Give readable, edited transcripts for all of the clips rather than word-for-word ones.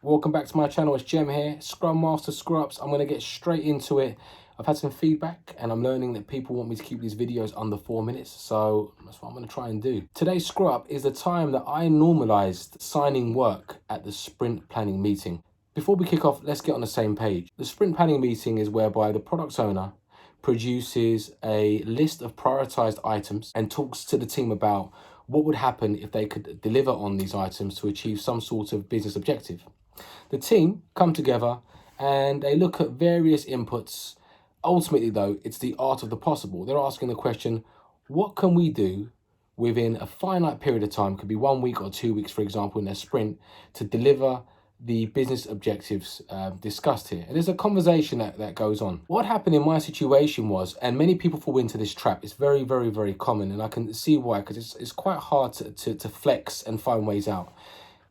Welcome back to my channel. It's Jem here, ScrumMaster Screw-Ups. I'm going to get straight into it. I've had some feedback and I'm learning that people want me to keep these videos under 4 minutes, so that's what I'm going to try and do. Today's screw-up is the time that I normalized signing work at the sprint planning meeting. Before we kick off, let's get on the same page. The sprint planning meeting is whereby the product owner produces a list of prioritized items and talks to the team about what would happen if they could deliver on these items to achieve some sort of business objective. The team come together and they look at various inputs. Ultimately, though, it's the art of the possible. They're asking the question, what can we do within a finite period of time, could be 1 week or 2 weeks, for example, in their sprint, to deliver the business objectives discussed here. And there's a conversation that goes on. What happened in my situation was, and many people fall into this trap, it's very, very, very common, and I can see why, because it's quite hard to flex and find ways out.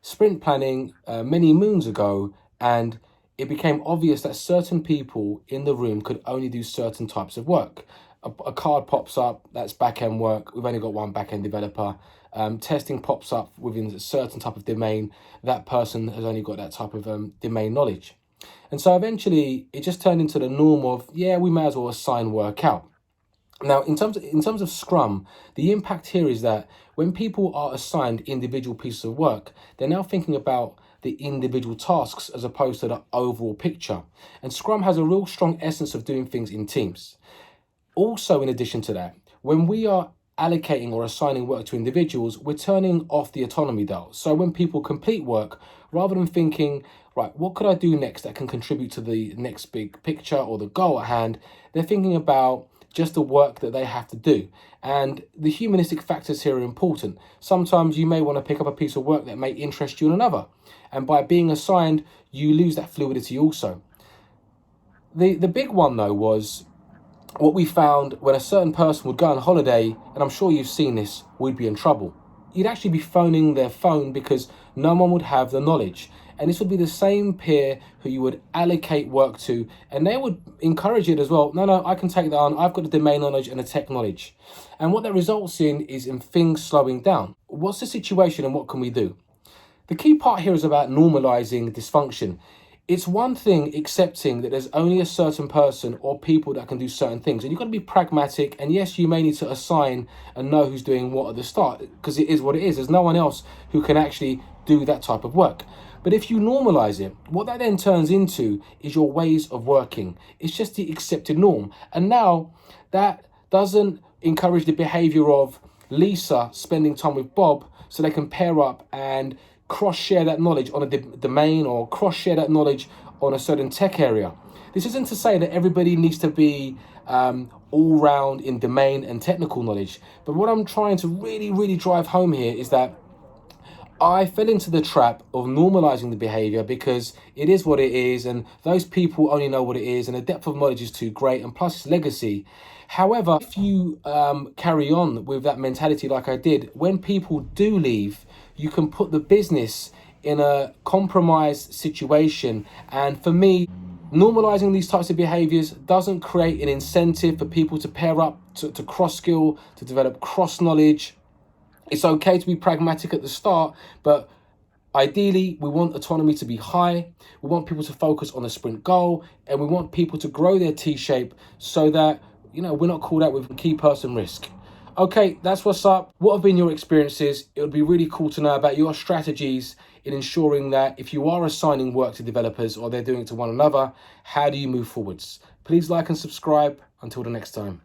Sprint planning many moons ago, and it became obvious that certain people in the room could only do certain types of work. A card pops up, that's back-end work. We've only got one back-end developer. Testing pops up within a certain type of domain. That person has only got that type of domain knowledge. And so eventually it just turned into the norm of, yeah, we may as well assign work out. Now, in terms of Scrum, the impact here is that when people are assigned individual pieces of work, they're now thinking about the individual tasks as opposed to the overall picture. And Scrum has a real strong essence of doing things in teams. Also, in addition to that, when we are allocating or assigning work to individuals, we're turning off the autonomy dial. So when people complete work, rather than thinking, right, what could I do next that can contribute to the next big picture or the goal at hand, they're thinking about just the work that they have to do. And the humanistic factors here are important. Sometimes you may want to pick up a piece of work that may interest you in another. And by being assigned, you lose that fluidity also. The big one, though, was what we found when a certain person would go on holiday, and I'm sure you've seen this, we'd be in trouble. You'd actually be phoning their phone because no one would have the knowledge. And this would be the same peer who you would allocate work to, and they would encourage it as well. No, I can take that on. I've got the domain knowledge and the tech knowledge. And what that results in is in things slowing down. What's the situation and what can we do? The key part here is about normalizing dysfunction. It's one thing accepting that there's only a certain person or people that can do certain things. And you've got to be pragmatic. And yes, you may need to assign and know who's doing what at the start, because it is what it is. There's no one else who can actually do that type of work. But if you normalize it, what that then turns into is your ways of working. It's just the accepted norm. And now that doesn't encourage the behavior of Lisa spending time with Bob so they can pair up and cross-share that knowledge on a domain or cross-share that knowledge on a certain tech area. This isn't to say that everybody needs to be all-round in domain and technical knowledge. But what I'm trying to really, really drive home here is that I fell into the trap of normalizing the behavior because it is what it is, and those people only know what it is, and the depth of knowledge is too great, and plus it's legacy. However, if you carry on with that mentality like I did, when people do leave, you can put the business in a compromised situation. And for me, normalizing these types of behaviors doesn't create an incentive for people to pair up, to cross-skill, to develop cross-knowledge. It's okay to be pragmatic at the start, but ideally, we want autonomy to be high. We want people to focus on a sprint goal, and we want people to grow their T-shape so that, we're not called out with key person risk. Okay, that's what's up. What have been your experiences? It would be really cool to know about your strategies in ensuring that if you are assigning work to developers or they're doing it to one another, how do you move forwards? Please like and subscribe. Until the next time.